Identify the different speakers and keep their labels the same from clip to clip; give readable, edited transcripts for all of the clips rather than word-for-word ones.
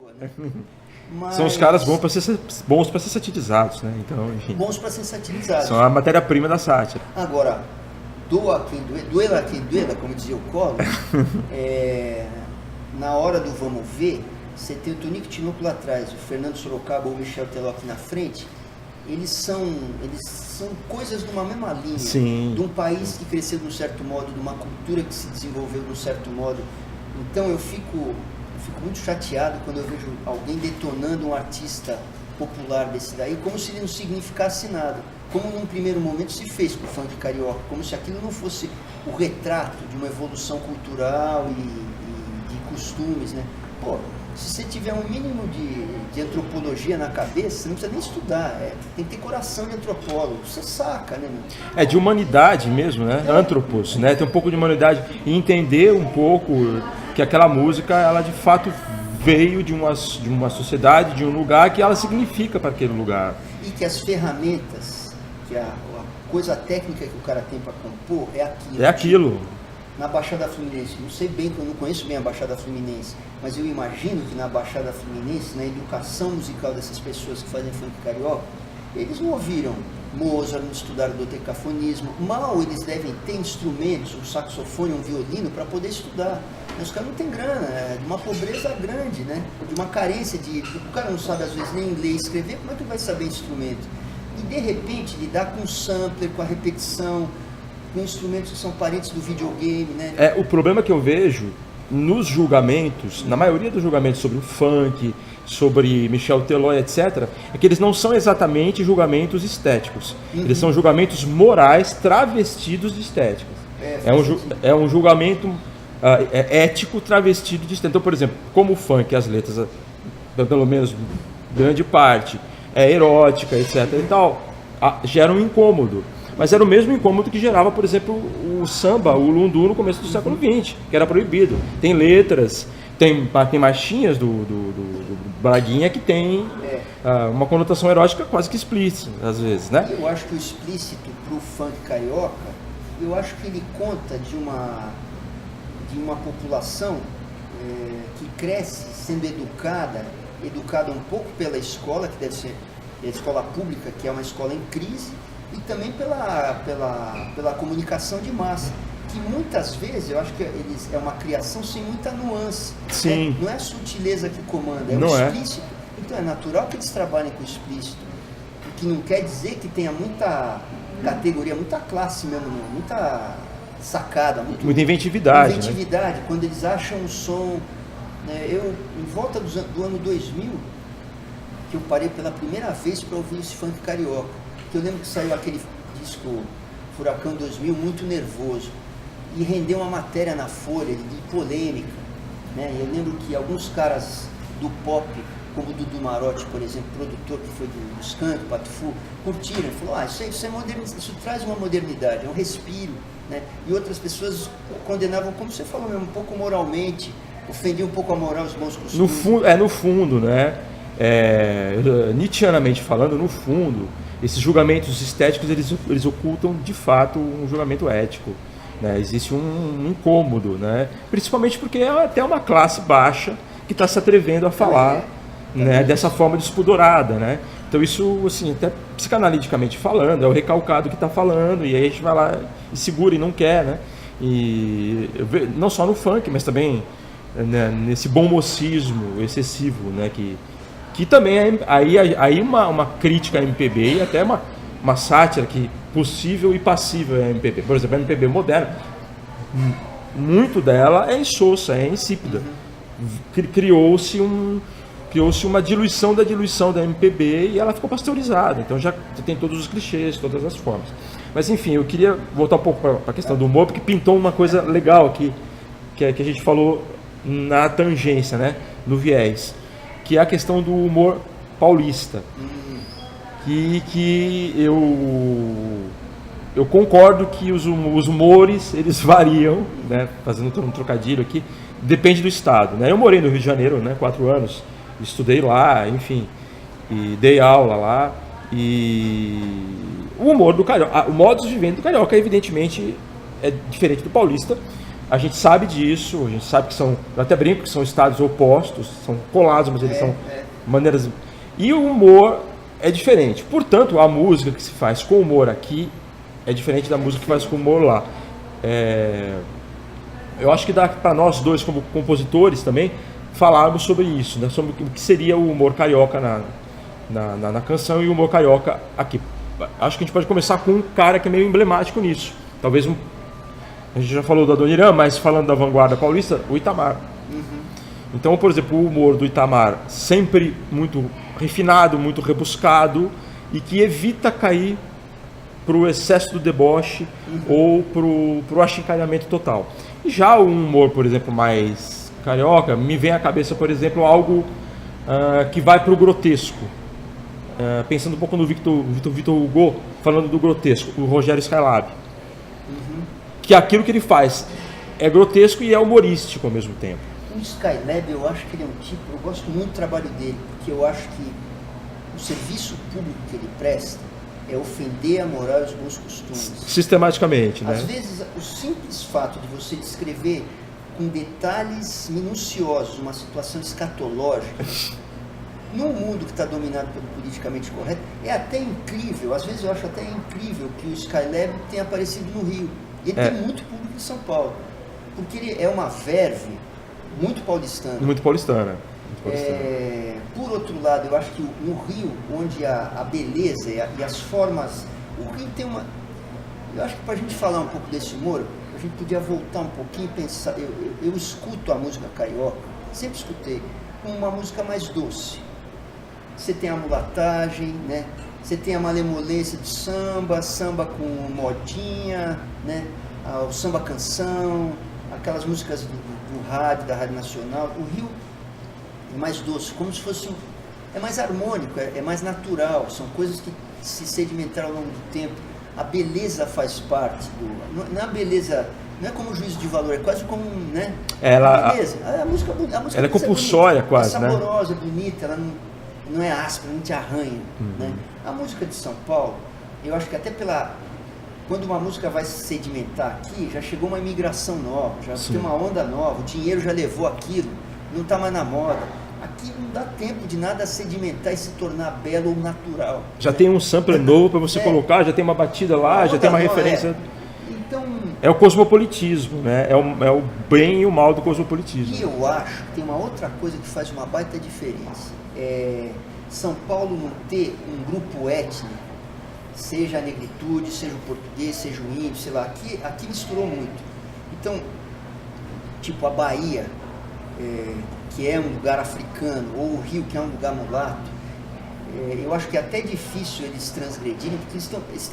Speaker 1: né? Mas...
Speaker 2: São os caras bons para ser satirizados, né? Então, enfim.
Speaker 1: Bons para ser satirizados.
Speaker 2: São a matéria-prima da sátira.
Speaker 1: Agora, doa quem doer, quem doer, como dizia o Collor, na hora do vamos ver, você tem o Tonico Tinoco lá atrás, o Fernando Sorocaba ou o Michel Teló aqui na frente, eles são coisas de uma mesma linha.
Speaker 2: Sim.
Speaker 1: De um país que cresceu de um certo modo, de uma cultura que se desenvolveu de um certo modo. Então eu fico muito chateado quando eu vejo alguém detonando um artista popular desse daí, como se ele não significasse nada. Como num primeiro momento se fez com o funk carioca, como se aquilo não fosse o retrato de uma evolução cultural e de costumes, né? Pô, se você tiver um mínimo de antropologia na cabeça, você não precisa nem estudar, tem que ter coração de antropólogo, você saca, né, meu?
Speaker 2: É de humanidade mesmo, né? Antropos, né? Tem um pouco de humanidade e entender um pouco que aquela música, ela de fato veio de uma sociedade, de um lugar que ela significa para aquele lugar.
Speaker 1: E que as ferramentas, que a coisa técnica que o cara tem para compor é aquilo.
Speaker 2: É aquilo.
Speaker 1: Na Baixada Fluminense, não sei bem, eu não conheço bem a Baixada Fluminense, mas eu imagino que na Baixada Fluminense, na educação musical dessas pessoas que fazem funk carioca, eles não ouviram Mozart, não estudaram dodecafonismo. Mal eles devem ter instrumentos, um saxofone, um violino, para poder estudar. Mas os caras não têm grana, é de uma pobreza grande, né? De uma carência de... O cara não sabe às vezes nem ler e escrever, como é que vai saber instrumento? E de repente lidar com o sampler, com a repetição, com instrumentos que são parentes do videogame, né?
Speaker 2: O problema que eu vejo nos julgamentos, na maioria dos julgamentos sobre o funk, sobre Michel Teló, etc., é que eles não são exatamente julgamentos estéticos. Uhum. Eles são julgamentos morais travestidos de estéticos. É um julgamento ético travestido de estético. Então, por exemplo, como o funk, as letras, pelo menos grande parte, é erótica, etc. e tal, gera um incômodo. Mas era o mesmo incômodo que gerava, por exemplo, o samba, o lundu no começo do século XX, que era proibido. Tem letras, tem marchinhas do Braguinha que tem uma conotação erótica quase que explícita, às vezes, né?
Speaker 1: Eu acho que o explícito pro funk carioca, eu acho que ele conta de uma população que cresce sendo educada um pouco pela escola, que deve ser a escola pública, que é uma escola em crise, e também pela comunicação de massa, que muitas vezes eu acho que é uma criação sem muita nuance.
Speaker 2: Sim.
Speaker 1: Não é a sutileza que comanda, é
Speaker 2: não
Speaker 1: o explícito. Então é natural que eles trabalhem com o explícito, o que não quer dizer que tenha muita categoria, muita classe mesmo, muita sacada,
Speaker 2: muita inventividade.
Speaker 1: Inventividade, né? Quando eles acham um som, né? Eu, em volta do ano 2000, que eu parei pela primeira vez para ouvir esse funk carioca, que eu lembro que saiu aquele disco Furacão 2000 muito nervoso e rendeu uma matéria na Folha de polêmica, né? Eu lembro que alguns caras do pop, como o Dudu Marotti, por exemplo, produtor que foi do Skank, Patufu, curtiram, falou, isso é modernidade, isso traz uma modernidade, é um respiro, né? E outras pessoas condenavam, como você falou mesmo, um pouco moralmente, ofendiam um pouco a moral, os bons costumes.
Speaker 2: No fundo, né? Nietzscheanamente falando, no fundo, esses julgamentos estéticos, eles ocultam de fato um julgamento ético, né? Existe um incômodo, né? Principalmente porque é até uma classe baixa que está se atrevendo a falar, né? Dessa forma despudorada, né? Então isso, assim, até psicanaliticamente falando, é o recalcado que está falando, e aí a gente vai lá e segura e não quer, né? E não só no funk, mas também, né, nesse bom mocismo excessivo, né? Que também é aí uma crítica à MPB e até uma sátira que possível e passível à MPB. Por exemplo, a MPB moderna, muito dela é insossa, é insípida. Criou-se uma diluição da MPB e ela ficou pasteurizada. Então já tem todos os clichês, todas as formas. Mas enfim, eu queria voltar um pouco para a questão do humor, porque pintou uma coisa legal aqui, que a gente falou na tangência, né? No viés, que é a questão do humor paulista, que eu concordo que os humores, eles variam, né, fazendo um trocadilho aqui, depende do estado, né? Eu morei no Rio de Janeiro, né, 4 anos, estudei lá, enfim, e dei aula lá, e o humor do carioca, o modus vivendi do carioca, evidentemente, é diferente do paulista, A gente sabe disso, a gente sabe que são, eu até brinco que são estados opostos, são colados, mas eles são maneiras... E o humor é diferente. Portanto, a música que se faz com humor aqui é diferente da música que faz com humor lá. Eu acho que dá para nós dois, como compositores também, falarmos sobre isso, né? Sobre o que seria o humor carioca na canção e o humor carioca aqui. Acho que a gente pode começar com um cara que é meio emblemático nisso. Talvez a gente já falou do Adoniran, mas falando da vanguarda paulista, o Itamar. Então, por exemplo, o humor do Itamar sempre muito refinado, muito rebuscado e que evita cair para o excesso do deboche ou para o achincalhamento total. E já o humor, por exemplo, mais carioca, me vem à cabeça, por exemplo, algo que vai para o grotesco. Pensando um pouco no Victor Hugo, falando do grotesco, o Rogério Skylab. Que aquilo que ele faz é grotesco e é humorístico ao mesmo tempo.
Speaker 1: O Skylab, eu acho que ele é um tipo, eu gosto muito do trabalho dele, porque eu acho que o serviço público que ele presta é ofender a moral e os bons costumes.
Speaker 2: Sistematicamente, né?
Speaker 1: Às vezes, o simples fato de você descrever com detalhes minuciosos uma situação escatológica, num mundo que está dominado pelo politicamente correto, é até incrível, às vezes eu acho até incrível que o Skylab tenha aparecido no Rio. E ele tem muito público em São Paulo, porque ele é uma verve muito paulistana.
Speaker 2: Muito paulistana.
Speaker 1: Por outro lado, eu acho que no Rio, onde a beleza e as formas... O Rio tem uma... Eu acho que para a gente falar um pouco desse humor, a gente podia voltar um pouquinho e pensar... Eu escuto a música carioca, sempre escutei, como uma música mais doce. Você tem a mulatagem, né? Você tem a malemolência do samba, samba com modinha, né? O samba canção, aquelas músicas do rádio, da Rádio Nacional. O Rio é mais doce, como se fosse... É mais harmônico, é mais natural, são coisas que se sedimentaram ao longo do tempo. A beleza faz parte do... Não é a beleza... Não é como juízo de valor, é quase como, né? Beleza. A música
Speaker 2: ela é compulsória, quase,
Speaker 1: é saborosa, né? Bonita, ela não é áspera, não te arranha, né? A música de São Paulo, eu acho que até quando uma música vai se sedimentar aqui, já chegou uma imigração nova, já tem uma onda nova, o dinheiro já levou aquilo, não está mais na moda. Aqui não dá tempo de nada sedimentar e se tornar belo ou natural.
Speaker 2: Já tem um sampler novo para você colocar, já tem uma batida lá, já tem uma referência.
Speaker 1: Então,
Speaker 2: é o cosmopolitismo, né? É o bem e o mal do cosmopolitismo.
Speaker 1: E eu acho que tem uma outra coisa que faz uma baita diferença. São Paulo não ter um grupo étnico, seja a negritude, seja o português, seja o índio, sei lá, aqui misturou muito. Então, tipo a Bahia, que é um lugar africano, ou o Rio, que é um lugar mulato, eu acho que é até difícil eles transgredirem, porque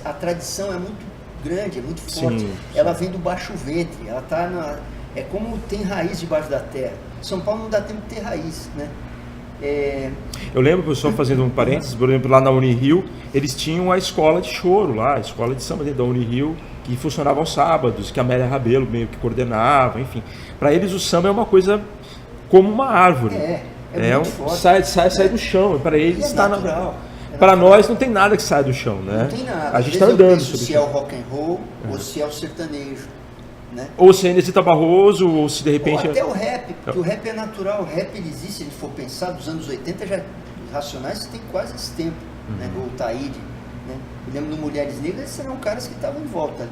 Speaker 1: a tradição é muito grande, é muito forte. Sim. Ela vem do baixo ventre, ela tá é como tem raiz debaixo da terra. São Paulo não dá tempo de ter raiz, né?
Speaker 2: Eu lembro, só fazendo um parênteses, por exemplo, lá na Unirio, eles tinham a escola de choro lá, a escola de samba da Unirio, que funcionava aos sábados, que a Amélia Rabelo meio que coordenava, enfim. Para eles o samba é uma coisa como uma árvore.
Speaker 1: Muito forte.
Speaker 2: Sai do chão, para eles está
Speaker 1: natural.
Speaker 2: Para nós não tem nada que sai do chão, né?
Speaker 1: Não tem nada.
Speaker 2: A gente está andando
Speaker 1: sobre se é o rock and roll ou se é o sertanejo, né?
Speaker 2: Ou se é Inesita Barroso, ou se de repente...
Speaker 1: Ou até o rap, porque o rap é natural, o rap ele existe, se ele for pensar, dos anos 80, já Racionais tem quase esse tempo, né? O Taíde, né? Eu lembro do Mulheres Negras, esses eram caras que estavam em volta ali.